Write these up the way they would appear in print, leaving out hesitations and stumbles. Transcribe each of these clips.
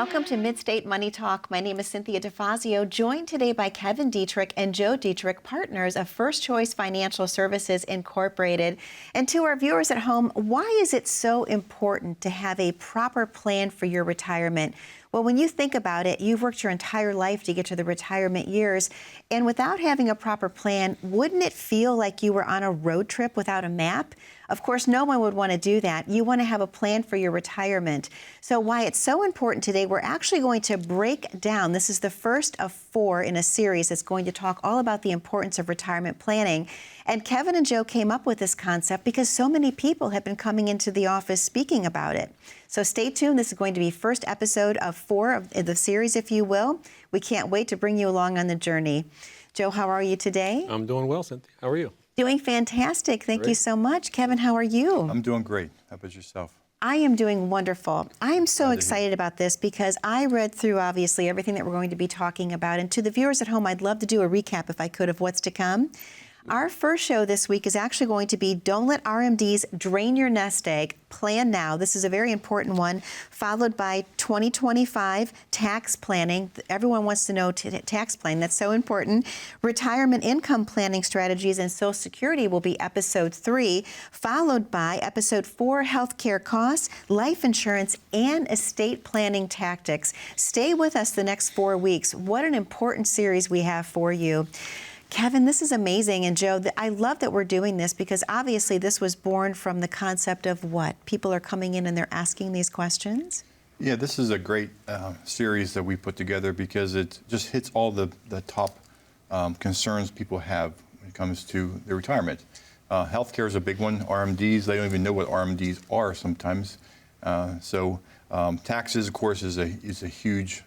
Welcome to Mid-State Money Talk. My name is Cynthia DeFazio, joined today by Kevin Dietrich and Joe Dietrich, partners of First Choice Financial Services Incorporated. And to our viewers at home, why is it so important to have a proper plan for your retirement? Well, when you think about it, you've worked your entire life to get to the retirement years, and without having a proper plan, wouldn't it feel like you were on a road trip without a map? Of course, no one would want to do that. You want to have a plan for your retirement. So why it's so important today, we're actually going to break down. This is the first of 4 in a series that's going to talk all about the importance of retirement planning. And Kevin and Joe came up with this concept because so many people have been coming into the office speaking about it. So stay tuned. This is going to be first episode of 4 of the series, if you will. We can't wait to bring you along on the journey. Joe, how are you today? I'm doing well, Cynthia. How are you? Doing fantastic. Thank you so much. Kevin, how are you? I'm doing great. How about yourself? I am doing wonderful. I am so excited about this because I read through, obviously, everything that we're going to be talking about. And to the viewers at home, I'd love to do a recap, if I could, of what's to come. Our first show this week is actually going to be Don't Let RMDs Drain Your Nest Egg. Plan Now. This is a very important one, followed by 2025 tax planning. Everyone wants to know tax planning. That's so important. Retirement income planning strategies and Social Security will be episode 3, followed by episode 4, healthcare costs, life insurance, and estate planning tactics. Stay with us the next 4 weeks. What an important series we have for you. Kevin, this is amazing. And Joe, I love that we're doing this because obviously this was born from the concept of what? People are coming in and they're asking these questions? Yeah, this is a great series that we put together because it just hits all the top concerns people have when it comes to their retirement. Healthcare is a big one. RMDs, they don't even know what RMDs are sometimes. So taxes, of course, is a huge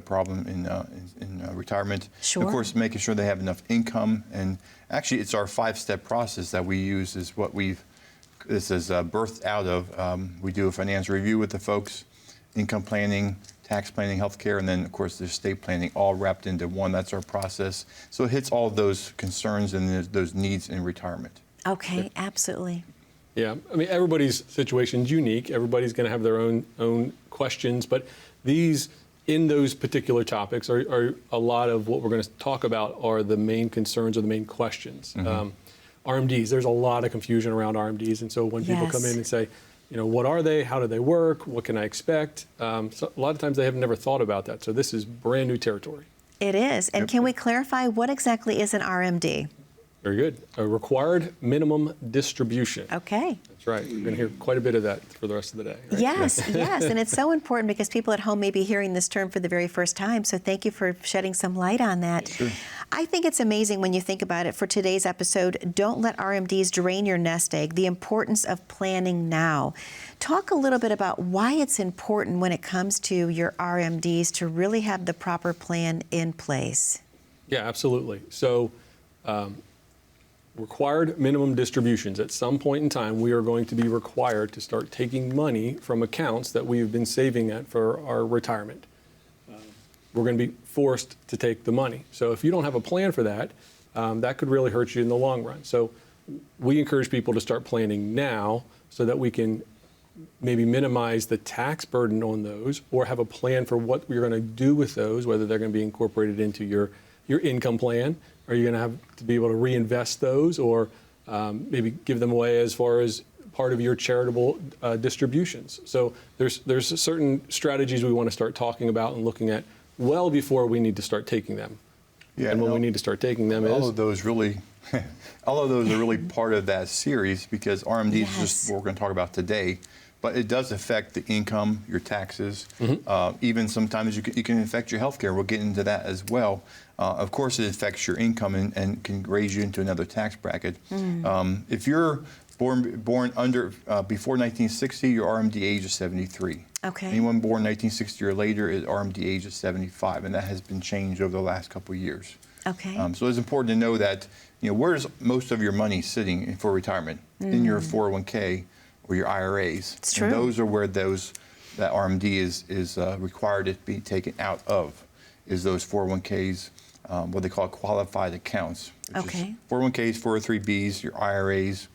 problem in retirement. Sure. Of course, making sure they have enough income, and actually, it's our 5-step process that we use is what this is birthed out of. We do a financial review with the folks, income planning, tax planning, healthcare, and then of course there's estate planning, all wrapped into one. That's our process. So it hits all of those concerns and those needs in retirement. Okay, absolutely. Yeah, I mean, everybody's situation is unique. Everybody's going to have their own questions, but these, in those particular topics, are a lot of what we're going to talk about are the main concerns or the main questions. Mm-hmm. RMDs, there's a lot of confusion around RMDs, and so when people come in and say, you know, what are they? How do they work? What can I expect? So a lot of times they have never thought about that. So this is brand new territory. It is. And can we clarify what exactly is an RMD? Very good. A required minimum distribution. Okay. That's right. You're going to hear quite a bit of that for the rest of the day. Right? Yes, yes. And it's so important because people at home may be hearing this term for the very first time. So thank you for shedding some light on that. Sure. I think it's amazing when you think about it for today's episode, Don't Let RMDs Drain Your Nest Egg, the importance of planning now. Talk a little bit about why it's important when it comes to your RMDs to really have the proper plan in place. Yeah, absolutely. So required minimum distributions. At some point in time, we are going to be required to start taking money from accounts that we've been saving at for our retirement. We're going to be forced to take the money. So if you don't have a plan for that, that could really hurt you in the long run. So we encourage people to start planning now so that we can maybe minimize the tax burden on those or have a plan for what we're going to do with those, whether they're going to be incorporated into your income plan. Are you going to have to be able to reinvest those or maybe give them away as far as part of your charitable distributions? So there's certain strategies we want to start talking about and looking at well before we need to start taking them. Yeah, and when we need to start taking them all of those are really part of that series because RMDs is just what we're going to talk about today. But it does affect the income, your taxes. Mm-hmm. Even sometimes you can affect your health care. We'll get into that as well. Of course, it affects your income and can raise you into another tax bracket. Mm. If you're born under before 1960, your RMD age is 73. Okay. Anyone born 1960 or later is RMD age is 75, and that has been changed over the last couple of years. Okay. So it's important to know that where's most of your money sitting for retirement? In your 401k. Or your IRAs. It's true. And those are where that RMD is required to be taken out of, is those 401ks, what they call qualified accounts. Okay. 401ks, 403bs, your IRAs,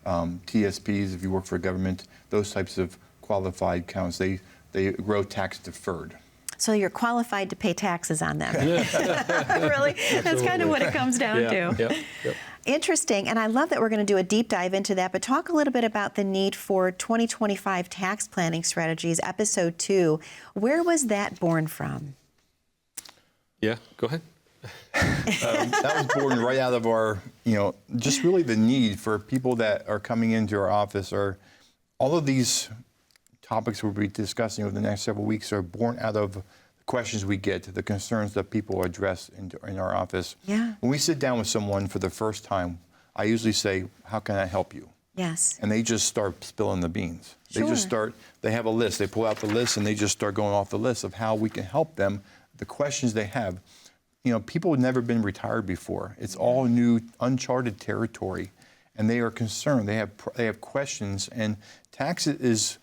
TSPs if you work for a government, those types of qualified accounts. They they grow tax deferred. So you're qualified to pay taxes on them. Really? That's kind of what it comes down to. Yep. Interesting. And I love that we're going to do a deep dive into that. But talk a little bit about the need for 2025 tax planning strategies, episode 2. Where was that born from? Yeah, go ahead. That was born right out of our, just really the need for people that are coming into our office. Or all of these topics we'll be discussing over the next several weeks are born out of the questions we get, the concerns that people address in our office. Yeah. When we sit down with someone for the first time, I usually say, how can I help you? Yes. And they just start spilling the beans. Sure. They have a list. They pull out the list and they just start going off the list of how we can help them, the questions they have. People have never been retired before. It's all new, uncharted territory. And they are concerned. They have questions. And taxes is,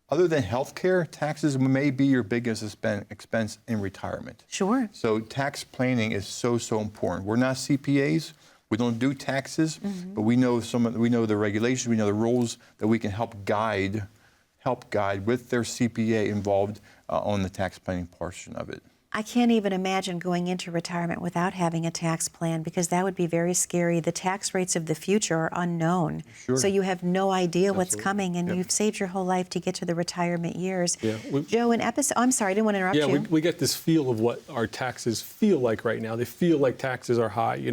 other than healthcare, taxes may be your biggest expense in retirement. Sure. So tax planning is so important. We're not CPAs. We don't do taxes, but we know the regulations, we know the rules that we can help guide with their CPA involved on the tax planning portion of it. I can't even imagine going into retirement without having a tax plan, because that would be very scary. The tax rates of the future are unknown. Sure. So you have no idea what's Absolutely. coming, and Yep. you've saved your whole life to get to the retirement years. Yeah, Joe, I'm sorry, I didn't want to interrupt you. We get this feel of what our taxes feel like right now. They feel like taxes are high,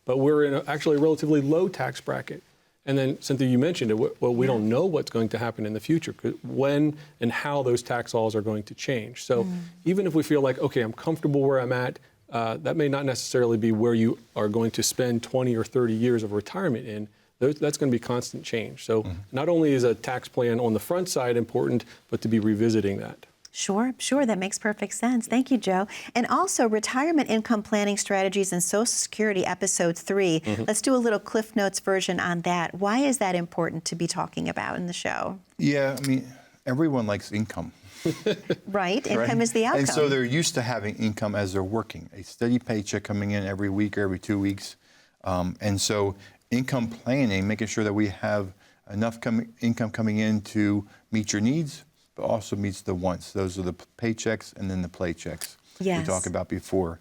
but we're in actually a relatively low tax bracket. And then, Cynthia, you mentioned it. Well, we don't know what's going to happen in the future, when and how those tax laws are going to change. So even if we feel like, okay, I'm comfortable where I'm at, that may not necessarily be where you are going to spend 20 or 30 years of retirement in. That's going to be constant change. So not only is a tax plan on the front side important, but to be revisiting that. Sure. That makes perfect sense. Thank you, Joe. And also, Retirement Income Planning Strategies and Social Security, Episode 3. Let's do a little Cliff Notes version on that. Why is that important to be talking about in the show? Yeah, everyone likes income. Right? Income is the outcome. And so they're used to having income as they're working, a steady paycheck coming in every week or every 2 weeks. And so income planning, making sure that we have enough income coming in to meet your needs, but also meets the wants. Those are the paychecks and then the playchecks we talked about before.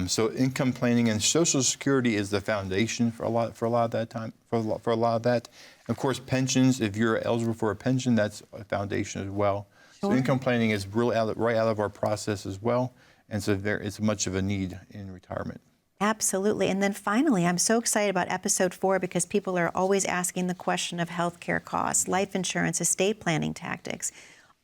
So income planning and Social Security is the foundation for a lot of that time. For a lot of that, and of course, pensions. If you're eligible for a pension, that's a foundation as well. Sure. So income planning is really right out of our process as well, and so it's much of a need in retirement. Absolutely. And then finally, I'm so excited about Episode 4 because people are always asking the question of healthcare costs, life insurance, estate planning tactics.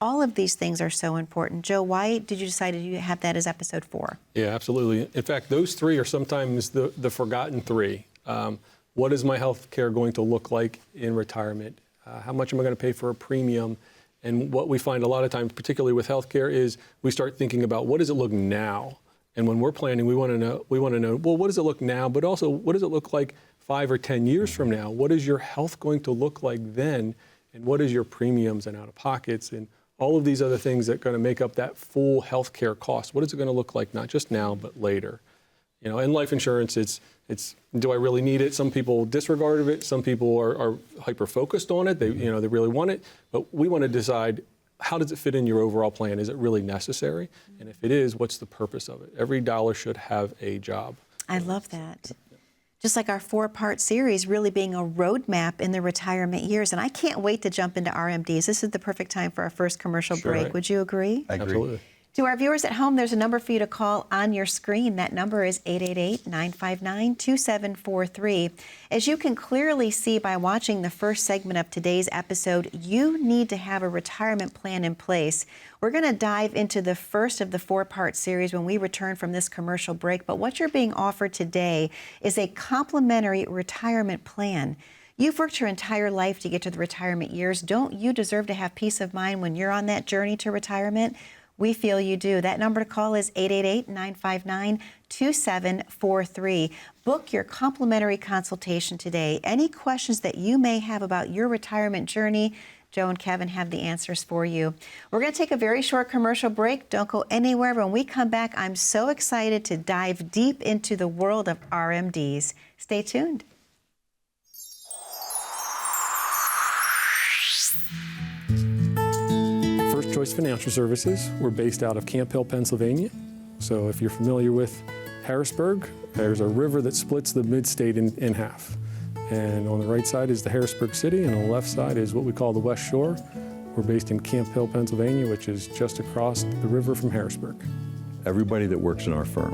All of these things are so important. Joe, why did you decide to have that as Episode 4? Yeah, absolutely. In fact, those three are sometimes the forgotten three. What is my health care going to look like in retirement? How much am I going to pay for a premium? And what we find a lot of times, particularly with health care, is we start thinking about what does it look now? And when we're planning, we want to know, well, what does it look now? But also, what does it look like 5 or 10 years from now? What is your health going to look like then? And what is your premiums and out-of-pockets? And all of these other things that are going to make up that full healthcare cost. What is it going to look like, not just now, but later? In life insurance, it's do I really need it? Some people disregard it. Some people are hyper-focused on it. They really want it. But we want to decide, how does it fit in your overall plan? Is it really necessary? And if it is, what's the purpose of it? Every dollar should have a job. I love that. Just like our 4-part series really being a roadmap in the retirement years. And I can't wait to jump into RMDs. This is the perfect time for our first commercial break. Right. Would you agree? I agree. Absolutely. To our viewers at home, there's a number for you to call on your screen. That number is 888-959-2743. As you can clearly see by watching the first segment of today's episode, you need to have a retirement plan in place. We're going to dive into the first of the 4-part series when we return from this commercial break. But what you're being offered today is a complimentary retirement plan. You've worked your entire life to get to the retirement years. Don't you deserve to have peace of mind when you're on that journey to retirement? We feel you do. That number to call is 888-959-2743. Book your complimentary consultation today. Any questions that you may have about your retirement journey, Joe and Kevin have the answers for you. We're going to take a very short commercial break. Don't go anywhere. When we come back, I'm so excited to dive deep into the world of RMDs. Stay tuned. Choice Financial Services. We're based out of Camp Hill, Pennsylvania. So if you're familiar with Harrisburg, there's a river that splits the mid-state in half. And on the right side is the Harrisburg City, and on the left side is what we call the West Shore. We're based in Camp Hill, Pennsylvania, which is just across the river from Harrisburg. Everybody that works in our firm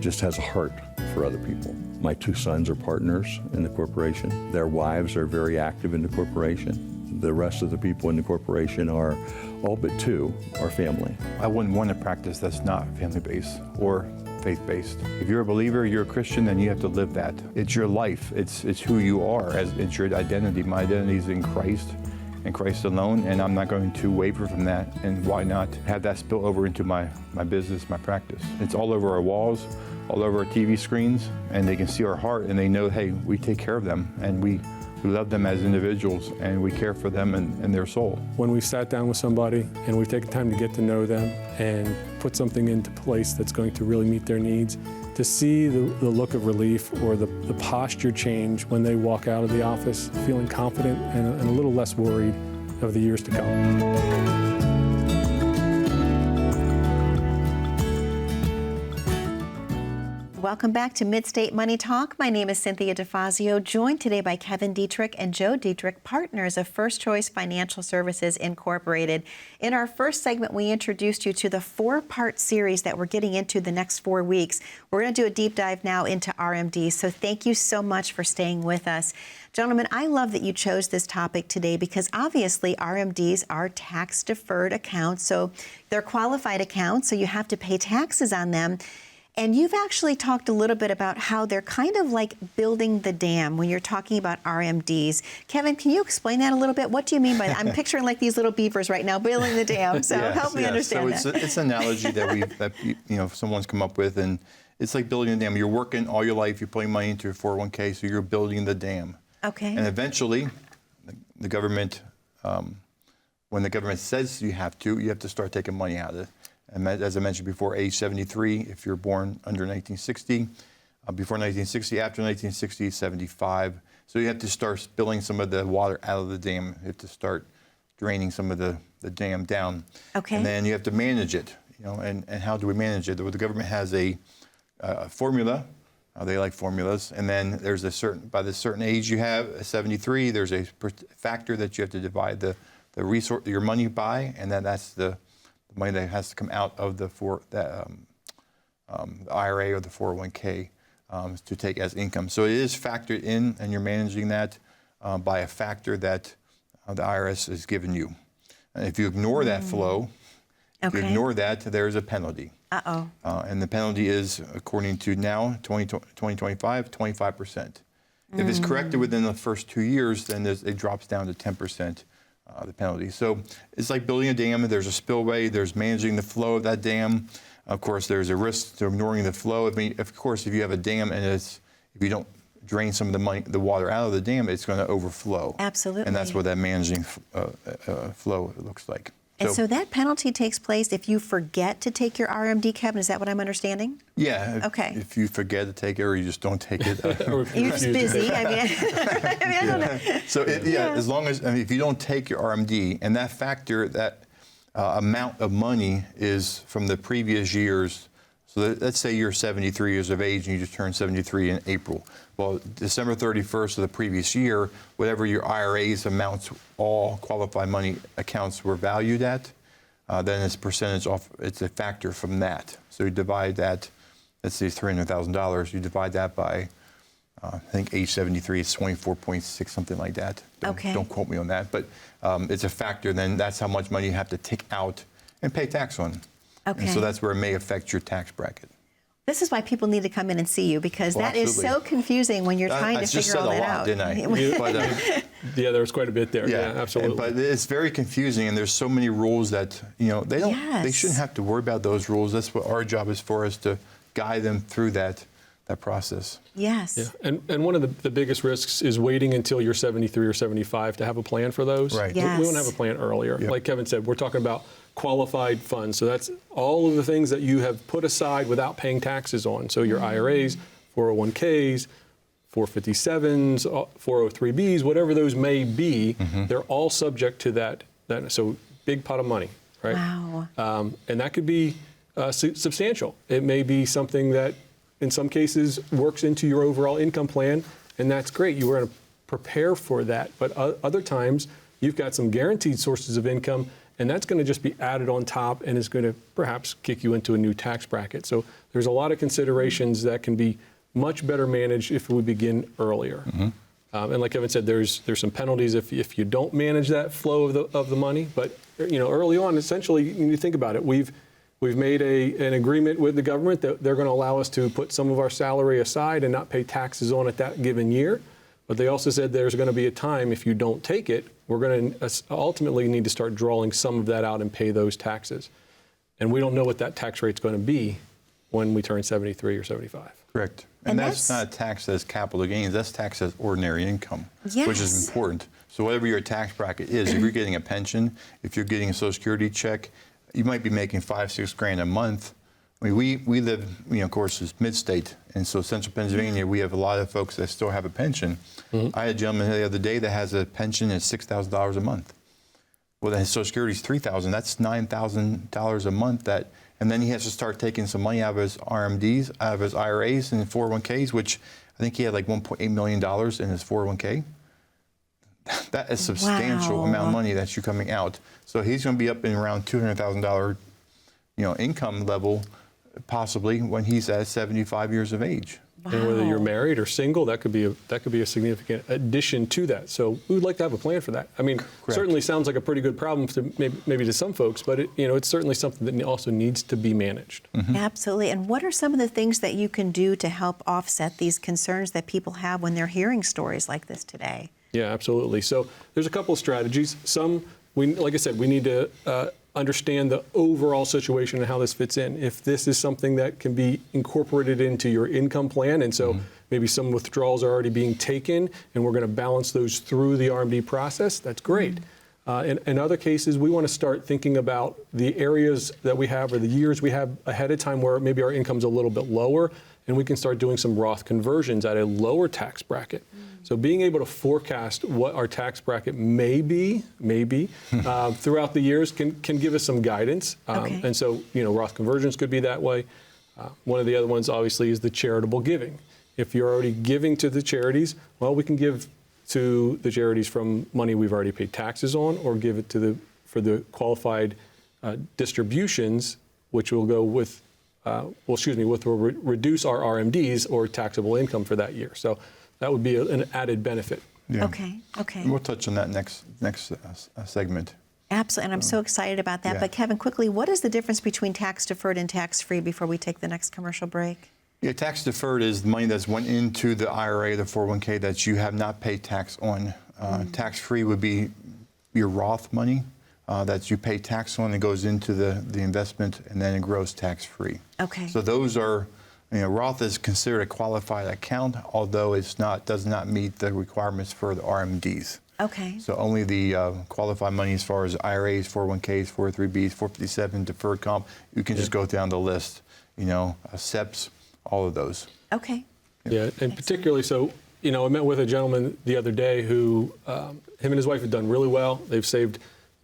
just has a heart for other people. My 2 sons are partners in the corporation. Their wives are very active in the corporation. The rest of the people in the corporation are, all but 2, are family. I wouldn't want a practice that's not family-based or faith-based. If you're a believer, you're a Christian, then you have to live that. It's your life. It's who you are. It's your identity. My identity is in Christ and Christ alone, and I'm not going to waver from that. And why not have that spill over into my business, my practice? It's all over our walls, all over our TV screens, and they can see our heart, and they know, hey, we take care of them, and we love them as individuals, and we care for them and their soul. When we've sat down with somebody and we've taken time to get to know them and put something into place that's going to really meet their needs, to see the look of relief or the posture change when they walk out of the office feeling confident and a little less worried of the years to come. Welcome back to Mid-State Money Talk. My name is Cynthia DeFazio, joined today by Kevin Dietrich and Joe Dietrich, partners of First Choice Financial Services Incorporated. In our first segment, we introduced you to the 4-part series that we're getting into the next 4 weeks. We're going to do a deep dive now into RMDs, so thank you so much for staying with us. Gentlemen, I love that you chose this topic today because obviously RMDs are tax-deferred accounts, so they're qualified accounts, so you have to pay taxes on them. And you've actually talked a little bit about how they're kind of like building the dam when you're talking about RMDs. Kevin, can you explain that a little bit? What do you mean by that? I'm picturing like these little beavers right now building the dam. So help me understand that. So it's an analogy that someone's come up with, and it's like building a dam. You're working all your life, you're putting money into your 401k, so you're building the dam. Okay. And eventually, the government, when the government says you have to start taking money out of it. And as I mentioned before, age 73, if you're born under 1960, before 1960, after 1960, 75. So you have to start spilling some of the water out of the dam. You have to start draining some of the dam down. Okay. And then you have to manage it, and how do we manage it? The government has a formula. They like formulas. And then there's by the certain age you have, 73, there's a factor that you have to divide the resource, your money by, and then that's the money that has to come out of the IRA or the 401k to take as income. So it is factored in, and you're managing that by a factor that the IRS has given you. And if you ignore that flow, if you ignore that, there's a penalty. Uh-oh. And the penalty is, according to now, 2025, 25%. If it's corrected within the first 2 years, then it drops down to 10%. The penalty. So it's like building a dam. There's a spillway. There's managing the flow of that dam. Of course, there's a risk to ignoring the flow. I mean, of course, if you have a dam and if you don't drain some of the water out of the dam, it's going to overflow. Absolutely. And that's what that managing flow looks like. And so that penalty takes place if you forget to take your RMD, Kevin. Is that what I'm understanding? Yeah. Okay. If you forget to take it or you just don't take it. You're just busy. I mean, I don't know. So as long as, if you don't take your RMD, and that factor, that amount of money is from the previous years. So let's say you're 73 years of age and you just turned 73 in April. Well, December 31st of the previous year, whatever your IRA's amounts, all qualified money accounts were valued at, then it's percentage off, it's a factor from that. So you divide that, let's say $300,000, you divide that by, I think age 73, it's 24.6, something like that. Don't quote me on that, but it's a factor, then that's how much money you have to take out and pay tax on. Okay. And so that's where it may affect your tax bracket. This is why people need to come in and see you, because that is so confusing when you're trying to figure all that out. I just said a lot, didn't I? Yeah, there was quite a bit there. Yeah, absolutely. But it's very confusing, and there's so many rules that they shouldn't have to worry about those rules. That's what our job is for, us to guide them through that process. Yes. Yeah. And one of the biggest risks is waiting until you're 73 or 75 to have a plan for those. Right. Yes. We want to have a plan earlier. Yep. Like Kevin said, we're talking about qualified funds. So that's all of the things that you have put aside without paying taxes on. So your IRAs, 401ks, 457s, 403bs, whatever those may be, they're all subject to that. So big pot of money, right? Wow. And that could be substantial. It may be something that, in some cases, works into your overall income plan, and that's great. You were going to prepare for that. But other times, you've got some guaranteed sources of income, and that's going to just be added on top and is going to perhaps kick you into a new tax bracket. So there's a lot of considerations that can be much better managed if we begin earlier. And like Kevin said, there's some penalties if you don't manage that flow of the money. But early on, essentially, when you think about it, we've made an agreement with the government that they're going to allow us to put some of our salary aside and not pay taxes on it that given year. But they also said there's going to be a time if you don't take it, we're going to ultimately need to start drawing some of that out and pay those taxes. And we don't know what that tax rate's going to be when we turn 73 or 75. Correct. And that's not taxed as capital gains, that's taxed as ordinary income, which is important. So whatever your tax bracket is, if you're getting a pension, if you're getting a Social Security check, you might be making $5-6 grand a month. I mean, we live, of course, it's mid-state, and so central Pennsylvania, we have a lot of folks that still have a pension. I had a gentleman the other day that has a pension at $6,000 a month. Well, then his Social Security is $3,000. That's $9,000 a month. And then he has to start taking some money out of his RMDs, out of his IRAs and 401ks, which I think he had like $1.8 million in his 401k. That is a substantial amount of money that you're coming out. So he's going to be up in around $200,000, income level, possibly when he's at 75 years of age. Wow. And whether you're married or single, that could be a significant addition to that. So we would like to have a plan for that. I mean, certainly sounds like a pretty good problem to maybe to some folks, but it's certainly something that also needs to be managed. Absolutely. And what are some of the things that you can do to help offset these concerns that people have when they're hearing stories like this today? Yeah, absolutely. So there's a couple of strategies. Like I said, we need to understand the overall situation and how this fits in. If this is something that can be incorporated into your income plan, and so maybe some withdrawals are already being taken, and we're going to balance those through the RMD process, that's great. In other cases, we want to start thinking about the areas that we have or the years we have ahead of time where maybe our income's a little bit lower, and we can start doing some Roth conversions at a lower tax bracket. So being able to forecast what our tax bracket may be throughout the years can give us some guidance. And so, Roth conversions could be that way. One of the other ones, obviously, is the charitable giving. If you're already giving to the charities, well, we can give to the charities from money we've already paid taxes on, or give it for the qualified distributions, which will go with, which will reduce our RMDs or taxable income for that year. So that would be an added benefit. Yeah. Okay. And we'll touch on that next segment. Absolutely, and I'm so excited about that. But Kevin, quickly, what is the difference between tax deferred and tax free before we take the next commercial break? Yeah, tax deferred is the money that's went into the IRA, the 401k that you have not paid tax on. Tax free would be your Roth money that you pay tax on. It goes into the investment, and then it grows tax free. Okay. So those are. Roth is considered a qualified account, although does not meet the requirements for the RMDs. Okay. So only the qualified money as far as IRAs, 401ks, 403bs, 457, deferred comp, you can just go down the list, SEPs, all of those. Okay. Yeah, and particularly so, I met with a gentleman the other day who, him and his wife have done really well. They've saved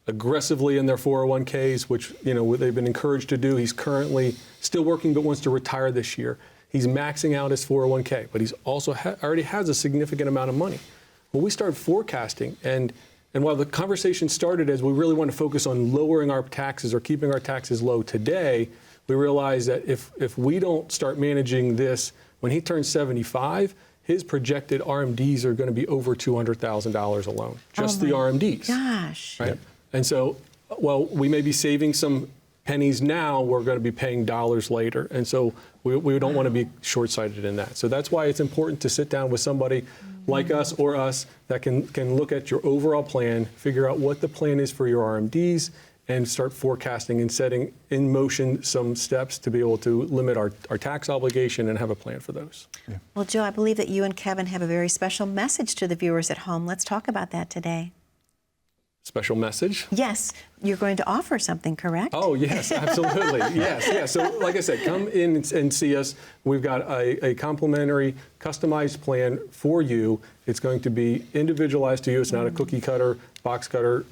aggressively in their 401ks, which they've been encouraged to do. He's currently still working but wants to retire this year. He's maxing out his 401k, but he's also already has a significant amount of money. Well, we started forecasting, and while the conversation started as we really want to focus on lowering our taxes or keeping our taxes low today, we realized that if we don't start managing this when he turns 75, his projected RMDs are going to be over $200,000 alone, just the RMDs. Gosh. Right? And so, well, we may be saving some pennies now, we're going to be paying dollars later. And so we don't want to be short-sighted in that. So that's why it's important to sit down with somebody like us or us that can look at your overall plan, figure out what the plan is for your RMDs, and start forecasting and setting in motion some steps to be able to limit our tax obligation and have a plan for those. Yeah. Well, Joe, I believe that you and Kevin have a very special message to the viewers at home. Let's talk about that today. Special message? Yes, you're going to offer something, correct? Oh, yes, absolutely. yes. So like I said, come in and see us. We've got a complimentary, customized plan for you. It's going to be individualized to you. It's not a cookie cutter, box cutter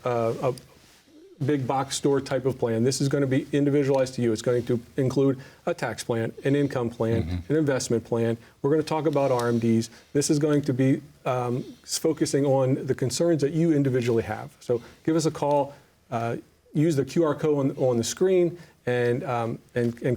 big box store type of plan. This is going to be individualized to you. It's going to include a tax plan, an income plan, an investment plan. We're going to talk about RMDs. This is going to be focusing on the concerns that you individually have. So give us a call, use the QR code on the screen, and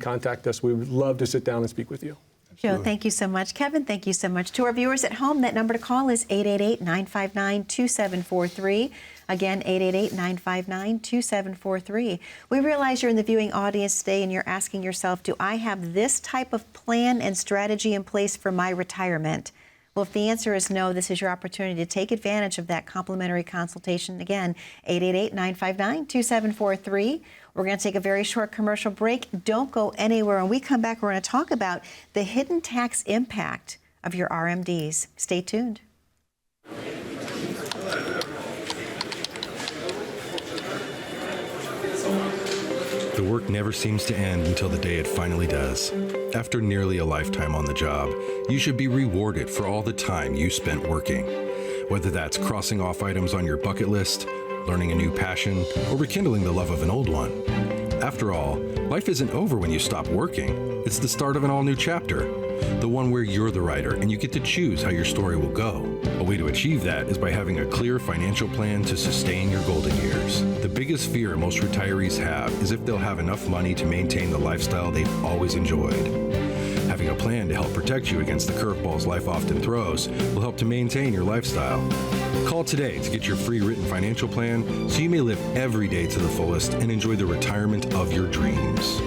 contact us. We would love to sit down and speak with you. Joe, thank you so much. Kevin, thank you so much. To our viewers at home, that number to call is 888-959-2743. Again, 888-959-2743. We realize you're in the viewing audience today and you're asking yourself, do I have this type of plan and strategy in place for my retirement? Well, if the answer is no, this is your opportunity to take advantage of that complimentary consultation. Again, 888-959-2743. We're going to take a very short commercial break. Don't go anywhere. When we come back, we're going to talk about the hidden tax impact of your RMDs. Stay tuned. The work never seems to end until the day it finally does. After nearly a lifetime on the job, you should be rewarded for all the time you spent working. Whether that's crossing off items on your bucket list, learning a new passion, or rekindling the love of an old one. After all, life isn't over when you stop working. It's the start of an all-new chapter, the one where you're the writer and you get to choose how your story will go. A way to achieve that is by having a clear financial plan to sustain your golden years. The biggest fear most retirees have is if they'll have enough money to maintain the lifestyle they've always enjoyed. Having a plan to help protect you against the curveballs life often throws will help to maintain your lifestyle. Call today to get your free written financial plan so you may live every day to the fullest and enjoy the retirement of your dreams.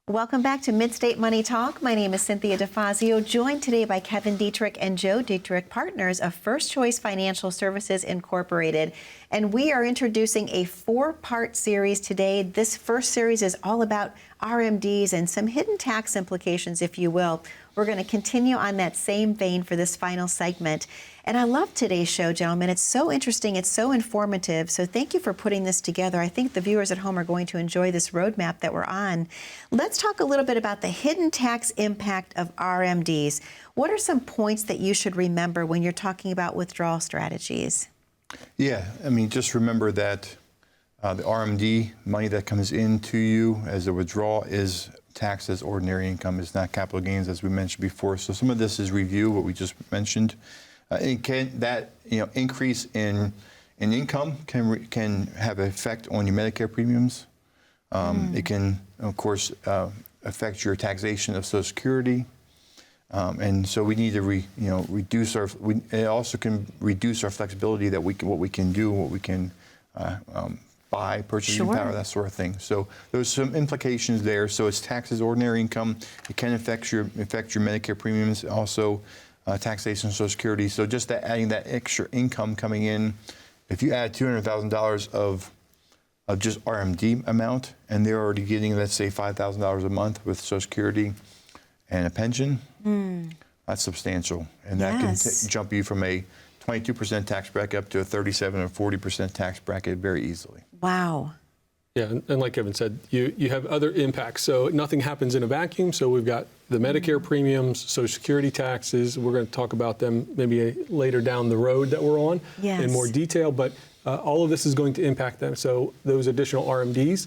Welcome back to Midstate Money Talk. My name is Cynthia DeFazio, joined today by Kevin Dietrich and Joe Dietrich, partners of First Choice Financial Services Incorporated. And we are introducing a 4-part series today. This first series is all about RMDs and some hidden tax implications, if you will. We're going to continue on that same vein for this final segment. And I love today's show, gentlemen. It's so interesting. It's so informative. So thank you for putting this together. I think the viewers at home are going to enjoy this roadmap that we're on. Let's talk a little bit about the hidden tax impact of RMDs. What are some points that you should remember when you're talking about withdrawal strategies? Yeah, I mean, just remember that the RMD money that comes into you as a withdrawal is taxed as ordinary income. It's not capital gains, as we mentioned before. So some of this is review, what we just mentioned. Increase in income can have an effect on your Medicare premiums. It can, of course, affect your taxation of Social Security. And so we need to reduce our. It also can reduce our flexibility that what we can do, what we can buy, purchasing power, that sort of thing. So there's some implications there. So it's taxed as ordinary income. It can affect your Medicare premiums, also taxation of Social Security. So just adding that extra income coming in, if you add $200,000 of just RMD amount, and they're already getting, let's say, $5,000 a month with Social Security and a pension, that's substantial. And that can jump you from a 22% tax bracket up to a 37 or 40% tax bracket very easily. Wow. Yeah, and like Kevin said, you have other impacts. So nothing happens in a vacuum. So we've got the Medicare premiums, Social Security taxes. We're going to talk about them maybe later down the road that we're on in more detail. But all of this is going to impact them. So those additional RMDs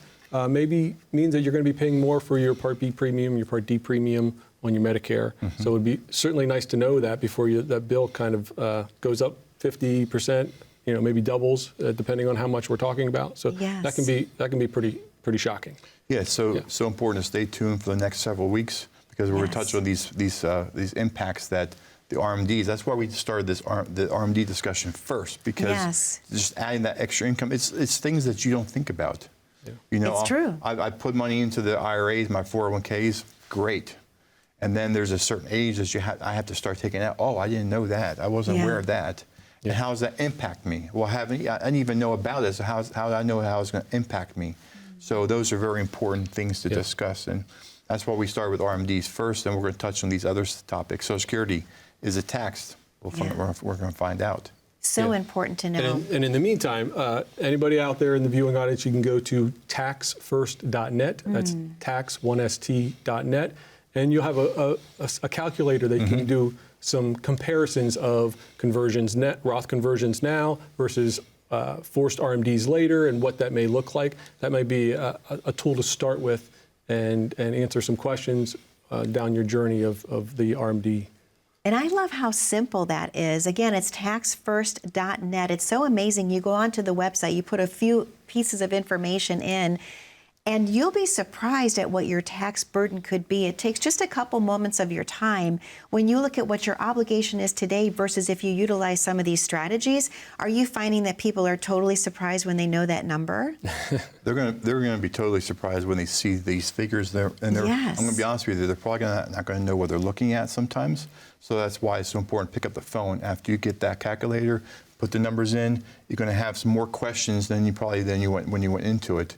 maybe means that you're going to be paying more for your Part B premium, your Part D premium on your Medicare. So it would be certainly nice to know that before that bill kind of goes up 50%. Maybe doubles depending on how much we're talking about. So that can be pretty shocking. Yeah. So important to stay tuned for the next several weeks because we're going to touch on these impacts that the RMDs. That's why we started the RMD discussion first because just adding that extra income, it's things that you don't think about. Yeah. It's true. I put money into the IRAs, my 401ks, great. And then there's a certain age that I have to start taking out. Oh, I didn't know that. I wasn't aware of that. And how does that impact me? Well, I didn't even know about it, so how do I know how it's going to impact me? So those are very important things to discuss, and that's why we start with RMDs first, and we're going to touch on these other topics. Social Security, is it taxed? We're going to find out. So important to know. And in the meantime, anybody out there in the viewing audience, you can go to taxfirst.net. That's tax1st.net. and you'll have a calculator that you can do some comparisons of conversions Roth conversions now versus forced RMDs later, and what that may look like. That might be a tool to start with and answer some questions down your journey of the RMD. And I love how simple that is. Again, it's taxfirst.net. It's so amazing. You go onto the website, you put a few pieces of information in, and you'll be surprised at what your tax burden could be. It takes just a couple moments of your time. When you look at what your obligation is today versus if you utilize some of these strategies, are you finding that people are totally surprised when they know that number? They're going to be totally surprised when they see these figures there. And Yes. I'm going to be honest with you, they're probably not going to know what they're looking at sometimes. So that's why it's so important to pick up the phone after you get that calculator, put the numbers in. You're going to have some more questions than you went when you went into it.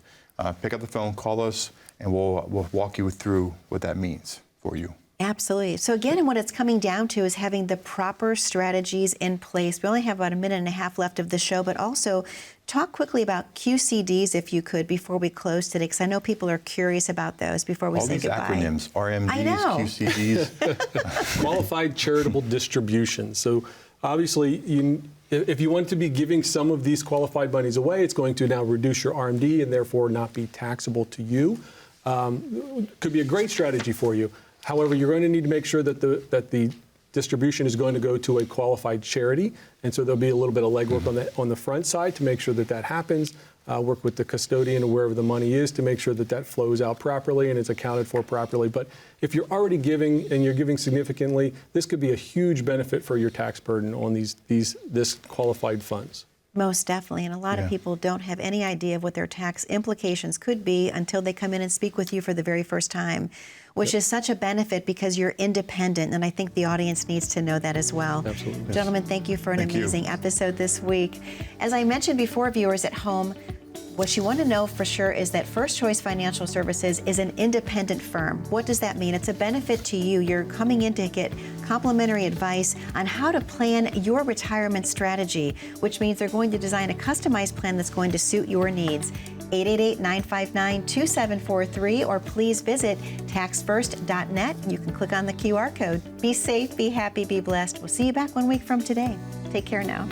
Pick up the phone, call us, and we'll walk you through what that means for you. Absolutely. So again, what it's coming down to is having the proper strategies in place. We only have about a minute and a half left of the show, but also talk quickly about QCDs, if you could, before we close today, because I know people are curious about those before we say goodbye. All these acronyms, RMDs, I know. QCDs. Qualified charitable distributions. So obviously, if you want to be giving some of these qualified monies away, it's going to now reduce your RMD and therefore not be taxable to you. Could be a great strategy for you. However, you're going to need to make sure that the distribution is going to go to a qualified charity, and so there'll be a little bit of legwork on the front side to make sure that happens. Work with the custodian or wherever the money is to make sure that flows out properly and it's accounted for properly. But if you're already giving and you're giving significantly, this could be a huge benefit for your tax burden on this qualified funds. Most definitely. And a lot of people don't have any idea of what their tax implications could be until they come in and speak with you for the very first time, which is such a benefit because you're independent. And I think the audience needs to know that as well. Absolutely. Gentlemen, thank you for an amazing episode this week. As I mentioned before, viewers at home, what you want to know for sure is that First Choice Financial Services is an independent firm. What does that mean? It's a benefit to you. You're coming in to get complimentary advice on how to plan your retirement strategy, which means they're going to design a customized plan that's going to suit your needs. 888-959-2743, or please visit taxfirst.net. You can click on the QR code. Be safe, be happy, be blessed. We'll see you back 1 week from today. Take care now.